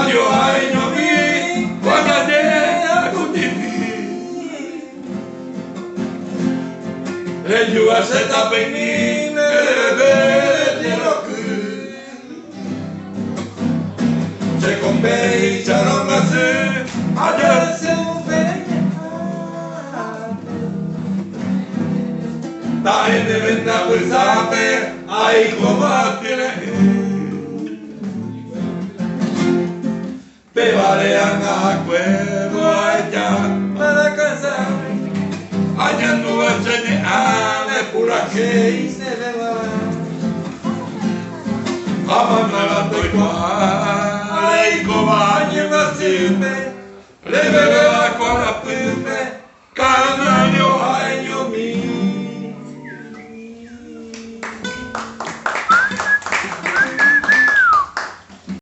Io hai no mi, guarda te a tutti e io a seta peni, vedi lo qui. Se con me c'era una se, adesso dai ne venda pesate, ai combattere. Pe vale anga cuevo allá para casar. Allá no va a ser ane pura que se le va. Amana la toy ay cobañe va sirve.